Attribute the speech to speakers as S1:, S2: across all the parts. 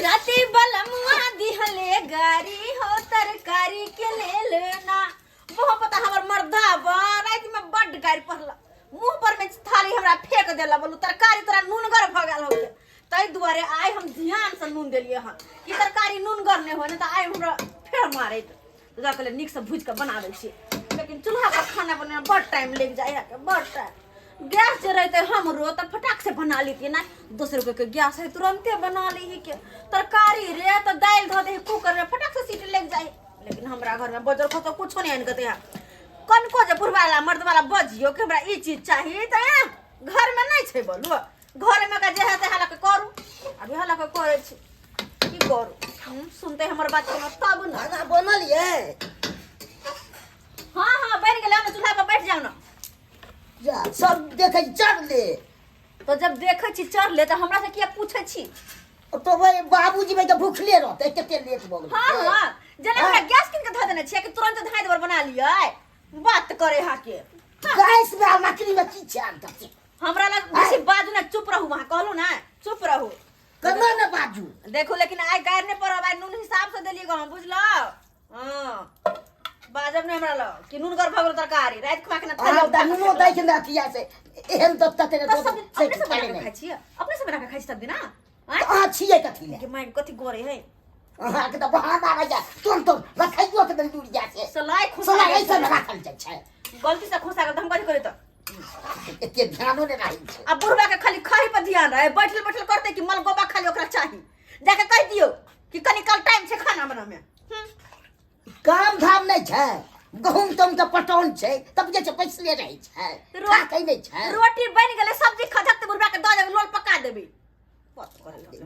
S1: राती बलमुआ दिहले गारी हो तरकारी के ले लेना बहुत पता हमर मर्दा बा रात में बड गारी पहला मुंह पर में थाली हमरा फेंक देला बोलू तरकारी तोरा नूनगर भ गेल हो तई दुआरे आइ हम ध्यान से नून देलिए हन कि तरकारी नूनगर ने हो न त आइ हमरा फेर मारे तो जा के निक से भूज के बना दै छी लेकिन चूल्हा पर खाना बनाना बड़ टाइम लग जाए है बड़ टाइम गैस जे रहते हमरो त फटाक से बना लेती ना दूसरे के गैस है तुरंते बना ली के तरकारी रे तो दाल धो दे कुकर में फटाक से सीटी लग जाए लेकिन हमरा घर में बजर खतो कुछ नहीं आनकते है कन को जे बुढ़वाला मर्द वाला बजियो कि हमरा ई चीज चाहिए त घर में नहीं छै बोलू घर में का जे है ते हाला के करू अभी हाला के करे छी की करू सुनते हमर बात के तब ना
S2: बनल ये
S1: हां बैठ गेल ना चूल्हा पर बैठ जाओ ना
S2: जा सब देखे चढ़ ले
S1: तो जब देखे छी चढ़ ले तो हमरा से किया पूछे छी
S2: तो भाई बाबूजी भाई तो भूखले रहते केते लेट भ गेल
S1: हां जना हमरा गैस किन के ध देने छी कि तुरंत धाय देवर बना लियै बात करे हा के
S2: गैस में मछली में की चाल त
S1: हमरा लग बेसी बाजू ना चुप रहू वहां कहलू ना चुप रहू
S2: कना न बाजू
S1: देखो लेकिन आइ गायर ने पर भाई नून हिसाब से देलिए गो बुझलो हां बाजब ने हमरा लग कि नून कर भगल तरकारी रात खा के ना
S2: आ दानो दै के नथिया से एहन तो तते ने
S1: अपने से बना के खाइ छी अपने से बना के खाइ छी सब दिन ना
S2: आ छिए कथि ले
S1: के माइन कथि गोरे है
S2: हां के त बहाना आ जा तुम रखाइयो के दूर जा से
S1: सलाई खुसा
S2: सलाई ऐसे रखल जाय छै
S1: गलती से खुसा के हम कथि करे त
S2: एते ध्यानो ने रही छै
S1: अब बुढ़वा के खाली खाही पर ध्यान रहे बैठल बैठल करते कि मलगोबा खाली ओकरा चाहिए जाके कह दियो कि कनी कल टाइम से खाना बना में
S2: काम धाम नहीं छै गहूम तुम के पटौन छै तब जे छै पैसले रही छै खा कहि नहीं छै
S1: रोटी बन गेले सब्जी खजक बुढ़वा के द देबे लोल पका देबे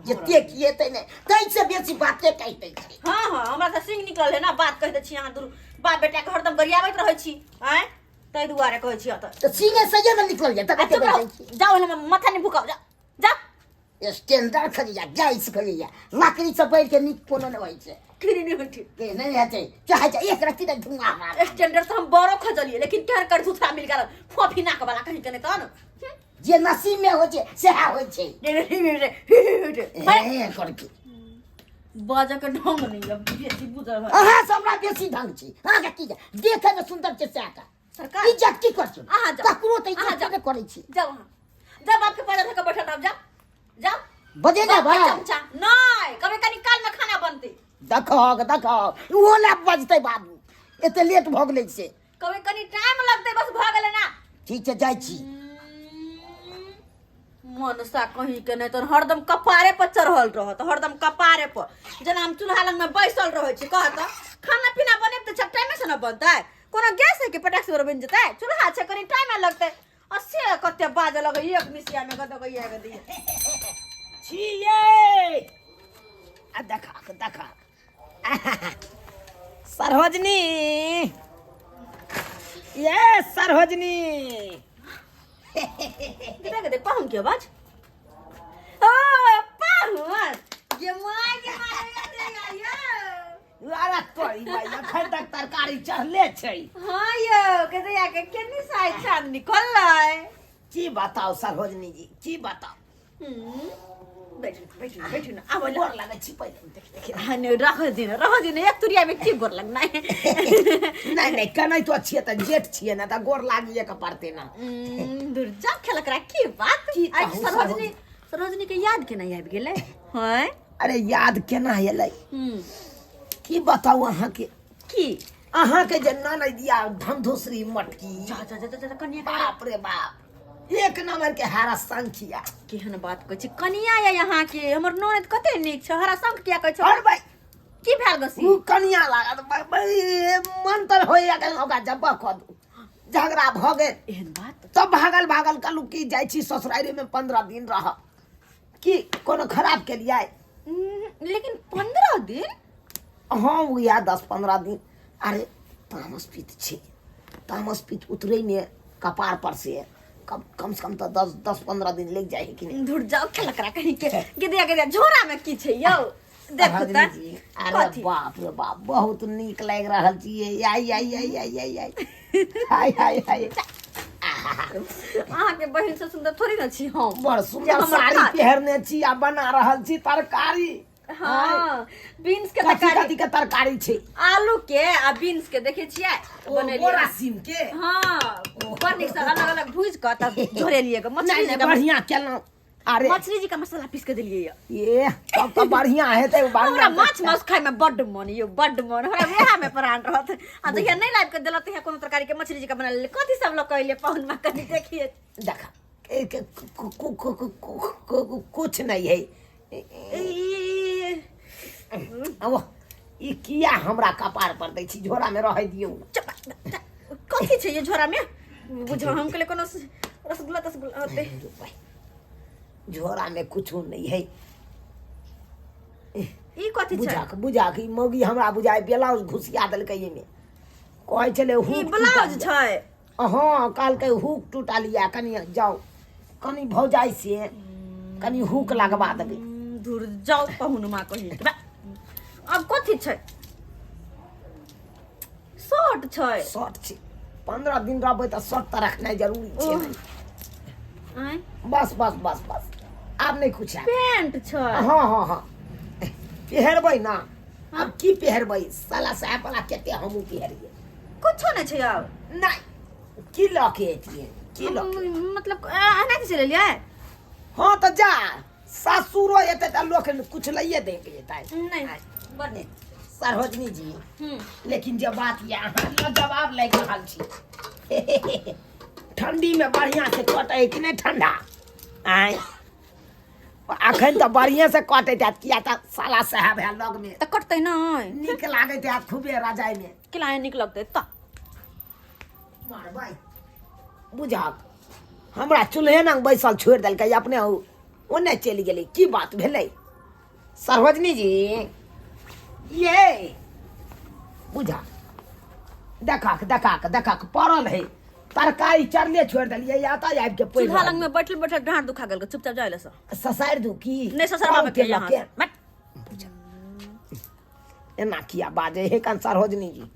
S2: जते किए तै ने तै से बेसी बाते कहते छै
S1: हां हां हमरा से सिंह निकल है ना बात कह दे छी अहाँ दूर बाप बेटा के हरदम गरियाबैत रहै छी हैं तै दुआरे कहै छी
S2: त सिंह सजे में निकल जाय तब के जाय छी
S1: जाओ हम माथा नहीं भुकाओ जा जा
S2: स्टैंडर्ड खरी जा गैस खरी जा लकड़ी से बैठ के निक कोनो न होय छै
S1: खरी नहीं होती
S2: के नहीं हेतै चाहे जा एक रत्ती तक धुआं मार
S1: स्टैंडर्ड से हम बड़ो खजलिए लेकिन केहन कर दूसरा मिल गेल फोफी नाक वाला कहीं कने त न
S2: जे नसीब में हो छै सेहा होय छै ए करके
S1: बाजा के ढंग नहीं अब बेसी बुझल है
S2: अहाँ सबरा बेसी ढंग छी अहाँ के की देखे में सुंदर छै सेटा
S1: सरकार
S2: इज्जत की कर छी
S1: अहाँ जाओ
S2: ककरो त इज्जत नहीं करे छी
S1: जाओ वहां जब आपके पास धक्का बैठा अब जाओ जाओ
S2: बजे ना भाई
S1: चमचा नहीं कभी कनी काल में खाना बनते
S2: देखो वो ला बजते बाबू एते लेट भ गेलै से
S1: कभी कनी टाइम लगते बस भ गेले ना
S2: ठीक छै जाय छी
S1: मनसा कहीं के नहीं तो हरदम कपारे पर चढ़ल रहत हरदम कपारे पर जना हम चूल्हा लंग में बैसल रहै छी कहत खाना पीना बने त सब टाइम से न बनतै कोनो गैस है के पटाक से बन जतै चूल्हा छै कनी टाइम लगतै अस्से कते बाजे लगे एक मिसिया में कत गइया के दिए
S2: छिये आ देखा सरहजनी ये सरहजनी
S1: कितना के पाहुन के आवाज ओ पाहुन ये माय के मारे देगा यो
S2: लाला तोरी भाई अखन तक तरकारी चढ़ले छै
S1: हां यो कहते या के केनी साइ छान निकललै
S2: की बताओ सरहजनी जी की बताओ
S1: बैठू ना अब
S2: गोर लगे छी पहिले देख
S1: हने रख दिन एक तुरिया में की गोर लगना है
S2: नहीं कनै तो छिए त जेठ छिए ना त गोर लागिए के पड़ते ना
S1: दूर जा खेलक रा की बात आज सरोजनी के याद केना आबि गेलै हैं
S2: अरे याद केना एलै की बताऊ अहाँ के
S1: की
S2: अहाँ के जे ननदिया धमधुसरी मटकी
S1: जा कन्या
S2: बाप रे बाप एक नंबर के हरा संखिया
S1: केहन बात कहै छी कन्या या यहाँ के हमर ननद कते नीक छ हरा संख किया कहै छ
S2: और भाई
S1: की भेल गसी
S2: उ कन्या लागत मन तर होइया के ओका जब्बा क दू झगड़ा भ गेल
S1: एहन बात
S2: तब भागल कलू की जाय छी ससुरारी में 15 दिन रह की कोनो खराब के लिए
S1: लेकिन 15 दिन
S2: हाँ वो या 10-15 दिन अरे तामस पीत छी तामस पीत उतरे ने कपार पर से कम से कम तो 10-15 दिन लग जाए कि नहीं
S1: दूर जाओ खेलक रा कहीं के गिदिया झोरा में की छै यौ देखू त
S2: अरे बाप रे बाप बहुत नीक लाग रहल छी आई हाय
S1: अहाँ के बहिन से सुंदर थोड़ी न छी हम
S2: बड़ सुंदर साड़ी पहरने छी आ बना रहल छी तरकारी
S1: हाँ बीन्स के
S2: कथी
S1: तरकारी
S2: कथी के तरकारी छै
S1: आलू के आ बीन्स के देखे छियै
S2: ओ
S1: बनेलियै
S2: बोरा सीम के
S1: हाँ बड़ नीक से अलग अलग भूज के तब झोरेलियै ग मछली जी का
S2: बढ़िया केलहुँ अरे
S1: मछली जी का मसाला पीस के दिलियै
S2: ये तब तो बढ़िया हेतै
S1: हमरा
S2: बढ़िया
S1: माछ मांस खाय में बड्ड मन यो बड्ड मन हमरा वेहा में प्राण रहत आ जहिया नहीं लाइब के देलत तहिया कोनो तरकारी के मछली जी का बना ले कथी सब लोग कहले पाहुन में कनी देखिए
S2: देखा कुछ नहीं है अब ई किया हमरा कपार पर दै छी झोरा में रह दियौ
S1: कथी छै ये झोरा में बुझो हम के कोनो रसगुल्ला तसगुल्ला होते
S2: झोरा में कुछो नहीं है
S1: ई कथी छै
S2: बुझाक ई मौगी हमरा बुझाय ब्लाउज घुसिया देलकै एमे कहै छले
S1: ई
S2: हुक
S1: ब्लाउज छै
S2: हाँ काल के हुक टूटा लिया कनी जाओ कनी भौजाई से कनी हुक लगवा देबे
S1: दूर जाओ पाहुन मां कहि अब कथी छै शर्ट छै
S2: शर्ट छै 15 दिन रहबै त शर्ट त रखनाइ जरूरी छै
S1: आय
S2: बस बस बस बस आब नहीं कुछ है
S1: पैंट छै
S2: हाँ हाँ हाँ पहरबै ना अब की पहरबै साला साहब वाला केते हमहू पहरिए
S1: कुछो नहीं छै अब
S2: नहीं की लके एतिए की लके
S1: मतलब आना से ले लिया
S2: हाँ तो जा सासुरो एते त लोक कुछ लइए दे के जेतै
S1: नहीं बने
S2: सरहोजनी जी लेकिन जब बात ये अहाँ जवाब लाग रहल छी ठंडी में बढ़िया से कटे कि नहीं ठंडा आय अखन तो बढ़िया से कटे जात किया त साला साहब है लग में
S1: त कटतै नहीं
S2: निक लागे ते खूबे रजाई में
S1: किलाए निक लगतै त
S2: मार भाई बुझाक हमरा चूल्हे न बैसल छोड़ देलकै अपने ओने चलि गेलै की बात भेलै सरहोजनी जी ये बुझा देखाक पड़ल है तरकारी चरले छोड़ दिलिए आता आबि के पैर
S1: चूल्हा लंग में बैठल बैठल डांट दुखा गेल चुपचाप जाय ले
S2: ससार दू की
S1: नहीं ससुरबा के यहाँ
S2: एना किया बाजे हे कन सरहोजनी जी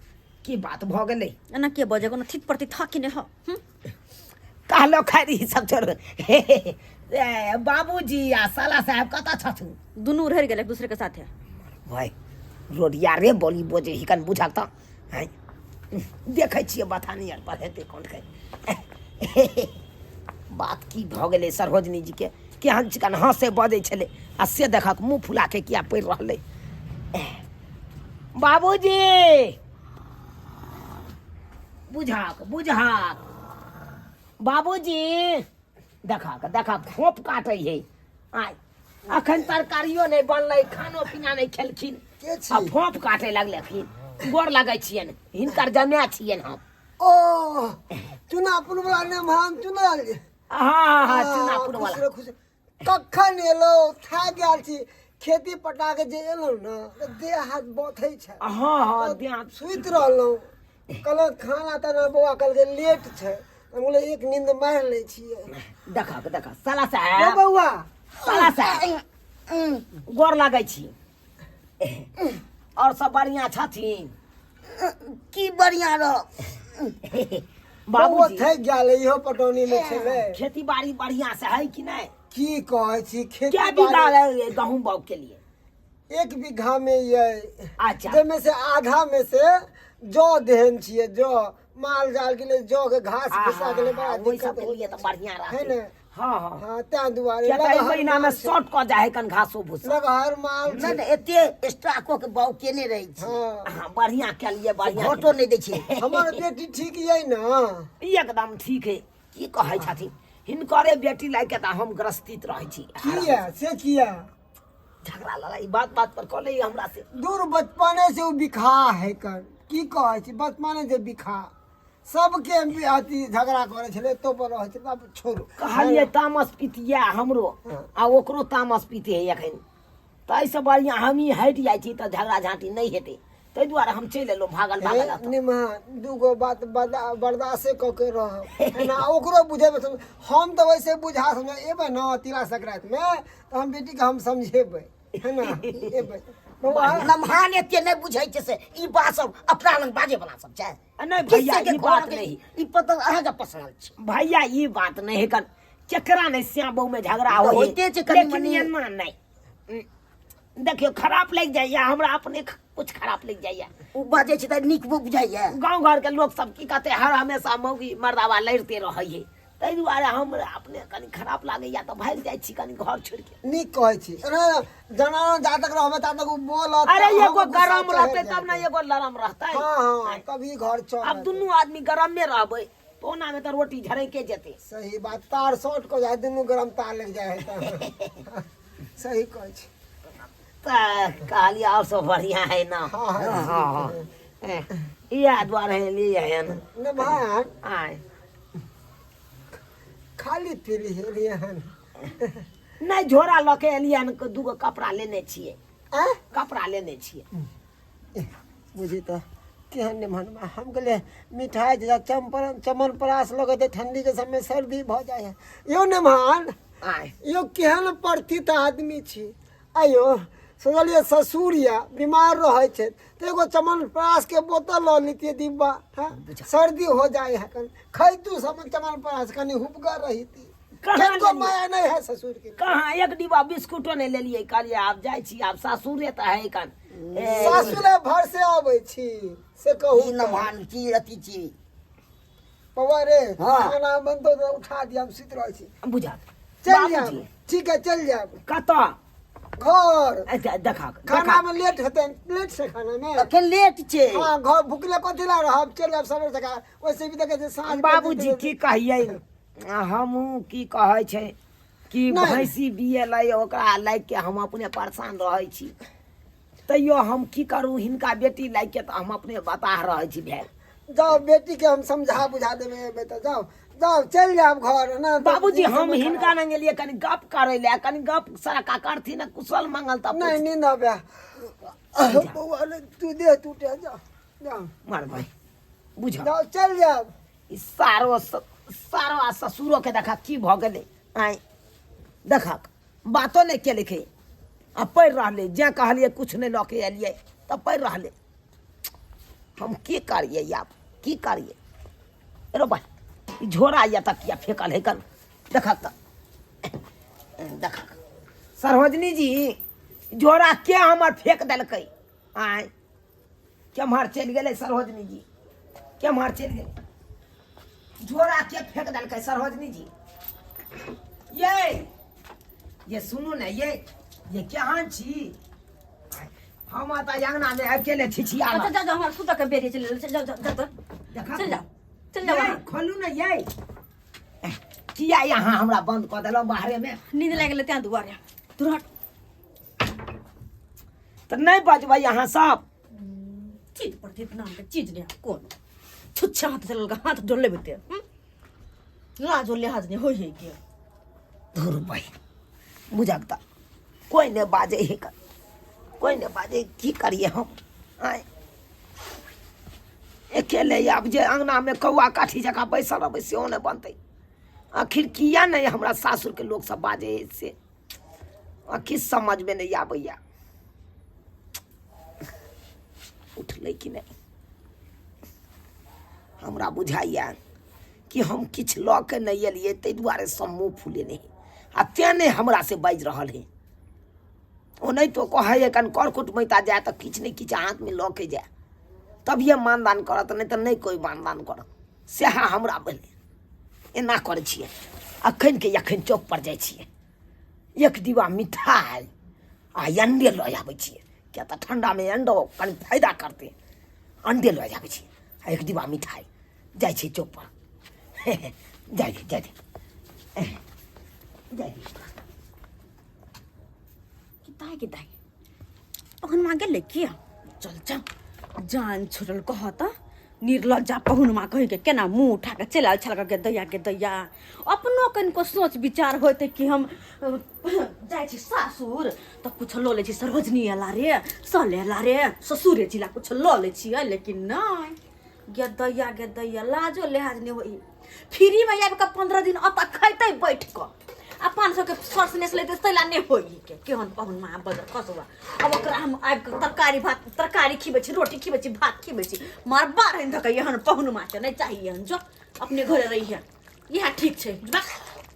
S2: की बात भ गेलै
S1: एना के बजे कोनो थित प्रति थाकी ने हो
S2: कहलो खैरी सब छोड़ बाबूजी आ साला साहब कता छथु
S1: दुनू रह गेल एक दूसरे के साथे
S2: भाई रोडिया रे बोली बोझे हिकन बुझाक त देखै छियै बथानी आर पर हेतै कोन के बात की भ गेलै सरहोजनी जी के केहन चिकन हंसे बजै छलै आ से देखक मुंह फुला के किया पड़ि रहलै बाबूजी बुझाक बाबूजी देखा खोप काटे है आय अखन तरकारियो नहीं बनलै खानो पीना नहीं खेलखिन आ फोप काटे लगलखिन गोर लगै छियन हिनकर जमाय छियन हम
S3: ओ चुनापुर वाला ने हम चुनाल
S2: हाँ चुनापुर वाला
S3: कखन एलो था गेल छी खेती पटा के जे एलो ना देह हाथ बथै छै
S2: हाँ ध्यान
S3: सुइत रहलो कल खाना तना बौआ कल के लेट छै हम बोले एक नींद मार ले छियै
S2: देखा साला साहब
S3: बौआ
S2: साला साहब गोर लगै छी और सब बढ़िया छथिन
S4: की बढ़िया रह
S3: बाबू थे गेल इहो पटौनी में छले
S2: खेती बाड़ी बढ़िया से है कि नहीं
S3: की कहै छी खेती
S2: क्या बीघा है गहूम बाग के लिए
S3: 1 बीघा में ये
S2: अच्छा
S3: जेमे से आधा में से जौ देहन छियै जौ माल जाल के लिए जौ के घास भूसा के लिए बड़ा
S2: वही
S3: दिक्कत
S2: सब के लिए तो बढ़िया
S3: है
S2: रहते
S3: ना
S2: हाँ
S3: हाँ त्या दुआरे
S2: क्या तो महीना में शॉर्ट क जाए कन घासो भूसा
S3: लगहर माल
S4: नहीं नहीं एते स्टाको के बाव केने रही छी
S3: हाँ
S2: हाँ बढ़िया के लिए बढ़िया
S4: घोटो नहीं दै छी
S3: हमर बेटी ठीक यही ना
S2: एकदम ठीक है की कहै छथिन हिनकरे बेटी लाइक त हम ग्रस्तित रहै छी
S3: किया से किया
S2: झगड़ा लड़ाई बात पर कले हमरा से
S3: दूर बचपने से वो बिखा है कर की कहै छी बचपने से बिखा सबके अथी झगड़ा करे छले तो पर रहै छै अब छोड़ू
S2: कहलिए तामस पीतिया हमरो आ ओकरो तामस पीते है एखन त ऐसे बढ़िया हम ही हट जाइ छी त झगड़ा झांटी नहीं हेते तै द्वारा हम चलि एलो भागल
S3: निमा दूगो बात बर्दाश्त क के रह ना ओकरो बुझेबे हम तो वैसे बुझा समझ एबे ना तिला संक्रांति में तो हम बेटी के हम समझेबे है ना एबे
S4: नमहान एते नहीं बुझै छै से ई बात सब अपना लंग बाजे बना सब छै
S2: नहीं भैया ई बात नहीं
S4: ई पता अहाँ के पर्सनल छै
S2: भैया ई बात नहीं है कन केकरा नहीं श्याम बहु में झगड़ा हो
S4: होइते छै कनी मनी
S2: नहीं देखियो खराब लग जाइए हमरा अपने कुछ खराब लग जाइए
S4: ओ बाजे छै त नीक बुझाइए।
S2: गांव घर के लोग सब की कहते हर हमेशा मौगी मर्दावा लड़ते रहे है ताहि दुआरे हम अपने कनी खराब लागैया तो भाग जाइ छी कनी घर छोड़ के।
S3: नीक कहै छी जना जा तक रहबे ता तक बोलत।
S2: अरे एगो गरम रहते तब ना एगो लरम रहते।
S3: हां तभी घर चल।
S2: अब दुनू आदमी गरम में रहबे तो ओना में तो रोटी झरके जेते।
S3: सही बात तार शॉर्ट को जाए दुनू गरम तार लग जाए है। सही कहै छी।
S2: कहलिए और सब बढ़िया है ना। हाँ यह द्वारे लिए है ना
S3: ने भान
S2: आए
S3: खाली पीली लिए हन
S2: नहीं झोरा लके एलियन दूगो कपड़ा लेने छिए कपड़ा लेने छिए
S3: बुझी तो केहन ने मन हम कहले मिठाई जैसा चमन परास लगे ठंडी के समय सर्दी भ जाए है। यो ने मान
S2: आए
S3: यो केहन प्रतित आदमी छी। आयो सोचलिए ससुरिया बीमार रहे छे तो एगो चमन परास के बोतल ल लीतिए डिब्बा। हाँ सर्दी हो जाए है कन खैतू सब चमन परास कनी हुबगा रही थी।
S2: कहाँ
S3: को माया नहीं है ससुर के।
S2: कहाँ एक डिब्बा बिस्कुटो नहीं ले लिए कहलिए आप जाय छी आप सासुरे त है कन
S3: सासुरे भर से आवे छी से कहू
S4: ई न मान की अति छी
S3: पवा रे
S4: हाँ।
S3: खाना बन तो उठा दिया हम सुत रहे छी।
S2: बुझा
S3: चल जाओ ठीक है चल जाओ
S2: कता
S3: घर
S2: देखा
S3: खाना में लेट होते लेट से खाना में
S4: अखन लेट छै।
S3: हाँ घर भूखले कथी ला रहब चल जाब सवेर से वैसे भी देखे साँझ
S2: बाबूजी की कहिए हमहू की कहे छे कि
S3: नहीं।
S2: भैंसी बिये लै ओकरा लाग के हम अपने परेशान रहे छी तैयो हम की करूँ हिनका बेटी लाग के तो हम अपने बता रहे छी भाई।
S3: जाओ बेटी के हम समझा बुझा देवे बेटा जाओ जाओ चल जाओ घर ना
S2: बाबूजी हम हिनका न गेलिए कनी गप करे ले कनी गप सड़का करथी न कुशल मंगल तब
S3: नहीं नींद आवे बउआ ने तू दे टूटे जाओ जाओ
S2: मार भाई बुझा
S3: जाओ चल जाओ
S2: ई सारो आ ससुरो के देखा की भ गेले आई देखा बातो नहीं के लिखे आ पढ़ रहले जे कहलिए कुछ नहीं लके एलिए तब पढ़ रहले हम की करिए आप की करिए रो भाई ई झोरा या तकिया फेंकल है कल देखा देखा सरोजनी जी झोरा के हमर फेंक देलकै आय केम्हर चलि गेलै सरोजनी जी केम्हर चलि गेलै झोरा के फेंक देलकै सरोजनी जी ये सुनू ने ये केहन छी हम त अंगना में अकेले छिछिया
S1: अच्छा जाओ जाओ हमारा सुता के बेरिए चल जाओ जाओ जाओ
S2: देखा
S1: चल जाओ चल जाओ वहाँ।
S2: खोलू ना ये किया यहाँ हमरा बंद कर देलो बाहरे में
S1: नींद लाग गेलै त्या दुआरे तू हट
S2: तो नहीं बजबै यहाँ सब
S1: चीज पड़ती नाम के चीज नहीं कौन छुच्छा हाथ चल का हाथ डोल ले बेटे लाज लिहाज नहीं होई है के
S2: धुर भाई बुझाता कोई नहीं बाजे ही कर कोई नहीं बाजे की करिए हम आए अकेले आब जे अंगना में कौआ काठी जगह बैसल रहबै सेहो नहीं बनते आखिर किया नहीं हमरा सासुर के लोग सब बाजे से आखिर समझ में नहीं आबैया उठलै कि नहीं हमरा बुझाइया कि हम किछ लऽ के नहीं एलिए ताहि दुआरे सब मुँह फूले नहीं आ ते नहीं हमरा से बाजि रहल है ओ नहीं तो कहे कन कर कुटमैता जाए तो किछ नहीं किछ हाथ में लऽ के जाए तभिए मानदान करत नहीं तो नहीं कोई मानदान करत सएह हमरा भेलै एना करै छियै अखन के अखन चौक पर जाइ छियै एक डिब्बा मिठाई आ अंडे लऽ आबै छियै क्या तो ठंडा में अंडो कनी फायदा करते अंडे लऽ आबै छियै आ एक डिब्बा मिठाई जाइ छियै चौक पर जाय दे
S1: किताई पहुनमा गेलै किया चल चल जान छोड़ल कहता निर्लज्जा पहुनमा कहि के केना मुंह उठा के चल छलका के दैया अपनो कनिको सोच विचार होते कि हम जाइ छी सासुर त कुछ ल ले छी सरोजनी एला रे सलेला रे ससुरे जिला कुछ ल ले छी लेकिन नहीं गे दैया लाजो लिहाज नहीं होई फ्री में आबि के 15 दिन अत खैते बैठ क आ 500 के सर्स नेस लेते तैला नहीं होई के केहन पहुनमा बजर कसवा अब ओकरा हम आबि के तरकारी खिबै छी रोटी खिबै छी भात खिबै छी मार बार हन धक एहन पहुनमा के नहीं चाहिए हन जो अपने घरे रही है यह ठीक छै बस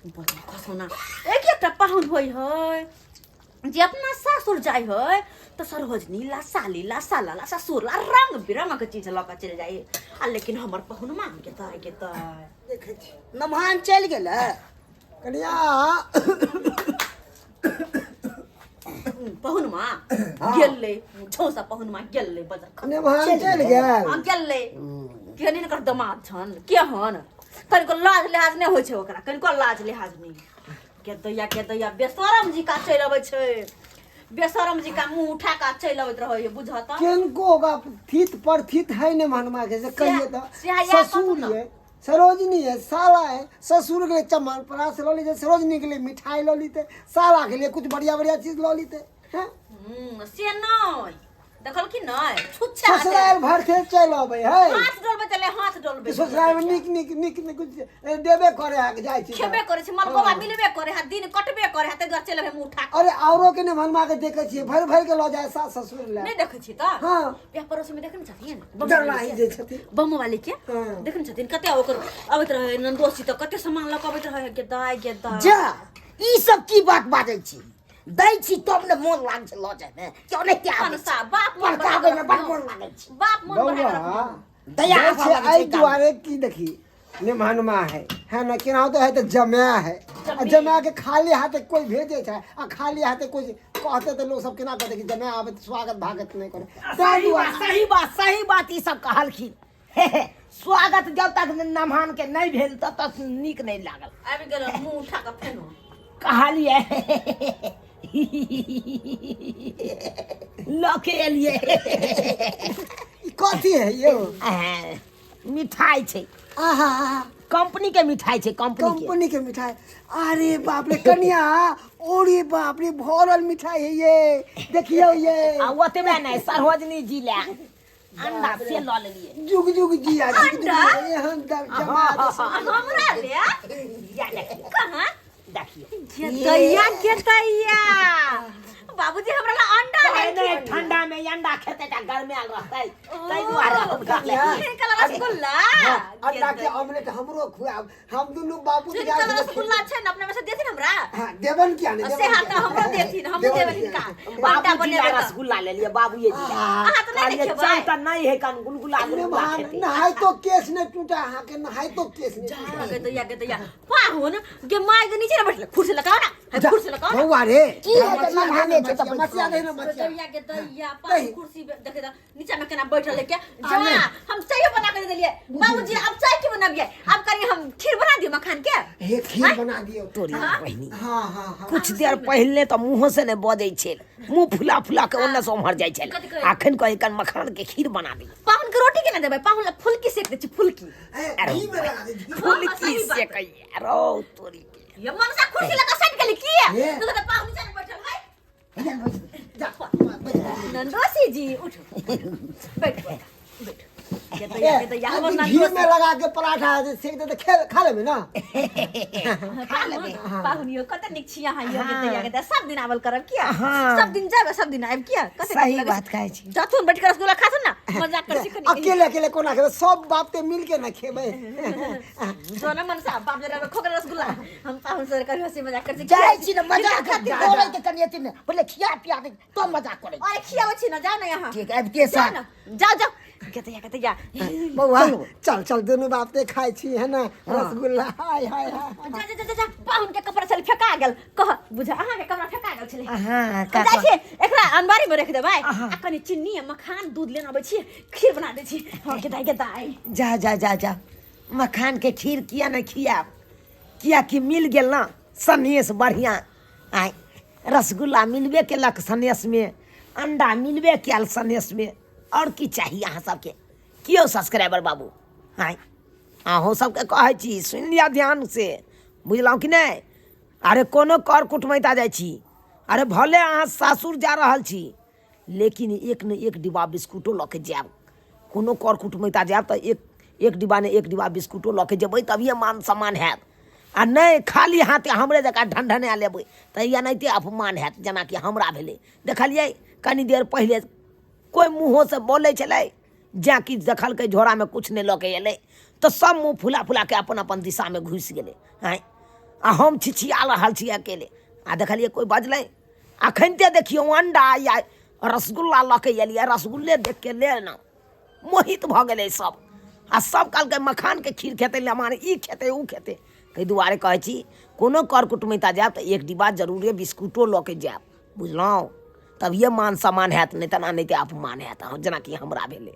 S1: बजर कसना एक एकटा पाहुन होई है जे अपना सासुर जाय है तो सरोजनी ला साली ला साला ला ससुर ला रंग बिरंग के चीज लऽ के चल जाय आ लेकिन हमर पहुन मांग के
S3: देखै छी
S4: नमहान चल गेल
S3: कनिया
S1: पहुन मां गेले छौसा पहुन मां गेले बजार
S3: कनिया महान चल गेल
S1: हां गेले केहन ने कर दमाद छन केहन कनिको लाज लिहाज नहि होइ छै ओकरा कनिको लाज लिहाज नहि के दैया बेशरम जी का चलि अबै छै बेशरम जी का मुंह उठा का चलि अबैत रहै बुझ त
S3: किनको होगा थित पर थित है ने महनमा के से कहिए तो
S1: सिया
S3: ससुर है सरोजनी है साला है ससुर के लिए चमन परास लो लीजिए सरोजनी के लिए मिठाई लो लीते साला के लिए कुछ बढ़िया बढ़िया चीज लो लीते हैं
S1: से नहीं देखल कि नहीं छुच्छा
S3: ससुराल भर से चल अबै है
S1: हाथ डोलबे चले हाथ डोलबे
S3: ससुराल में निक कुछ देबे करे आ जाय छी
S1: खेबे करे छै मलबा मिलबे करे है दिन कटबे करे है ते घर चले मुंह उठा
S3: अरे औरो के ने मनवा के देखे छी भर भर के लो जाय सास ससुर ले
S1: नहीं देखे छी त
S3: हां
S1: बियाह पड़ोस में देखन छथिन
S3: डरला ही जे छथिन
S1: बम वाली के देखन छथिन कते ओकर अबैत रहे नंदोसी त कते सामान ल के अबैत रहे के दाय
S4: जा ई सब की बात बाजै छी दै छी तब ने मोन लाग छै ल जाय में क्यों नहीं क्या
S1: मनसा बाप
S4: मन कागे में बड़ मोन लागै छै
S1: बाप मन बढ़ा
S3: बउआ
S4: दया
S3: छे आई दुआरे की देखी ने मनवा है ना केना तो है तो जमा है आ जमा के खाली हाथे कोई भेजे छै आ खाली हाथे कोई कहते तो लोग सब केना कहते कि जमा आवे स्वागत भागत नहीं करे
S4: सही बात ई सब कहलखिन स्वागत जब तक नमहान के नहीं भेल तब तक नीक नहीं लागल
S1: आबि गेल मुंह उठा के फेनो
S4: कहलिए लके एलिए
S3: कथी है यो
S4: मिठाई छै
S3: आहा
S4: कंपनी के मिठाई छै
S3: कंपनी के मिठाई अरे बाप रे कन्या ओरे बाप रे भरल मिठाई है ये देखियो ये
S4: आ ओतबे नहीं सरोजनी जी ले अंडा से ल लेलिए
S3: जुग जुग जिया हम जमा
S1: हमरा ले
S4: या देखिए
S1: कहां
S4: देखिए
S1: दैया के दैया बाबूजी हमरा ला अंडा
S4: नहीं ठंडा में अंडा खेते त गर्मी आ रहतै तै दुआरे हुनका ले
S1: कलर रसगुल्ला
S3: अंडा के ऑमलेट हमरो खुआब हम दुनु बाबू के
S1: कलर रसगुल्ला छै न अपने में से देथिन हमरा
S3: हां देबन क्या नहीं
S1: से हाथ हमरो देथिन हम देबे हिनका अंडा
S4: बाबू जी
S1: बनेबे
S4: रसगुल्ला ले लिए बाबू ये जी
S1: आहा त नहीं
S4: ये
S1: खेबै
S4: चाय त नहीं है कन गुलगुला खेते
S3: नहाय तो केस ने टूटा हां के नहाय तो केस ने
S1: के दैया पाहुन गे माय के नीचे न बैठले कुर्सी लगाओ ना कुर्सी लगाओ
S3: बउआ रे
S4: की है त नहाने छै त
S3: मसिया दे ना मसिया
S1: दैया के दैया पाहुन कुर्सी देखे त नीचे में केना बैठल है के जा हम चाय बना के देलिए बाबूजी अब चाय की बनाबिए अब कनी हम खीर बना दियो मखान के
S3: हे खीर बना दियो
S4: तोरी बहिनी
S3: हां हां
S4: कुछ देर पहले तो मुंह से ने बजै छै मुंह फुला फुला के ओन्ने से उम्हर जाइ छै अखन कहि कन मखान के खीर बना दी
S1: पाहुन के रोटी केना देबै पाहुन ला फुलकी सेक दे छी फुलकी
S3: घी में लगा दे
S4: फुलकी से कहिया रो तोरी के
S1: ये मनसा कुर्सी लगा सट गेली की
S3: ये।
S1: तू तो पाहुन नीचे में बैठल है
S3: जा
S1: नंदोसी जी उठो बैठ के दैया हमर
S3: घी
S1: नंदोसी
S3: में लगा के पराठा सेक दे तो खा लेबे ना
S1: पाहुन यो कते निक छी अहाँ यो के दैया के सब दिन आवल करब किया
S4: हाँ।
S1: सब दिन जाबे सब दिन आब किया कते
S4: सही बात कहै छी
S1: जाथुन बैठ के रसगुल्ला खाथुन ना मजाक कर छी कनी
S3: अकेले अकेले कोना खेबे सब बाप ते मिल के ना खेबे
S1: जोना मन सा बाप जरा खोकर रसगुल्ला हम पाहुन से कर हंसी मजाक कर छी
S4: जाइ छी न मजाक करे के कनिए दिन बोले खिया पिया दे तो मजाक करे
S1: अरे खियावे छी ना जाओ ना यहाँ
S4: ठीक है अब के साथ
S1: जाओ जाओ के दैया
S3: बउआ चल चल दोनों बाप ते खाइ छी है ना रसगुल्ला हाय हाय हाय
S1: जा पाहुन के कपड़ा चल फेका गेल कह बुझा अहाँ के कपड़ा फेका गेल छले
S4: हां
S1: का जाइ छी एकरा अनबारी में रख देबै आ कनी चिन्नी मखान दूध लेना आबै छी खीर बना दै छी हां के दाई
S4: जा जा जा जा मखान के खीर किया न खियाब किया कि मिल गेल ना सनेस बढ़िया आय रसगुल्ला मिलबे केलक सनेस में अंडा मिलबे कैल सनेस में और की चाहिए अहाँ सबके कियो सब्सक्राइबर बाबू आय अहूँ सबके कहै छी सुनि लिअ ध्यान से बुझलहुँ कि नहीं अरे कोनो कर कुटमैता जाइ छी अरे भले अहाँ सासुर जा रहल छी लेकिन एक ने एक डिब्बा बिस्कुटो लऽ के जायब कोनो कर कुटमैता जायब तऽ एक डिब्बा ने एक डिब्बा बिस्कुटो लऽ के जेबै तभिए मान सम्मान हैत आ नहीं खाली हाथे हमरे जकाँ ढनढना लेबै तऽ एनाहिते अपमान हैत जेनाकि हमरा भेलै देखलियै कनी देर पहिले कोई मुँहों से बोले छलै जा कि देखलकै झोरा में कुछ नहीं लऽ के एलै तो सब मुँह फुला फुला के अपन अपन दिशा में घुसि गेलै आँय आ हम छिछिया रहल छी अकेले आ देखलियै कोई बजलै
S2: अखनते देखियो अंडा या रसगुल्ला लऽ के एलियै, रसगुल्ले देख के ले ना मोहित भऽ गेलै सब। आ सब कहलकै मखानके खीर खेतै, लेमान ई खेतै ओ खेतै। ताहि दुआरे कहै छी कोनो कर कुटुम्बिता जायब तऽ एक डिब्बा जरूरे बिस्कुटो लऽ के जायब, बुझलहुँ, तभिए मान सम्मान हैत, नहि तऽ अपमान हैत, जेनाकि हमरा भेलै।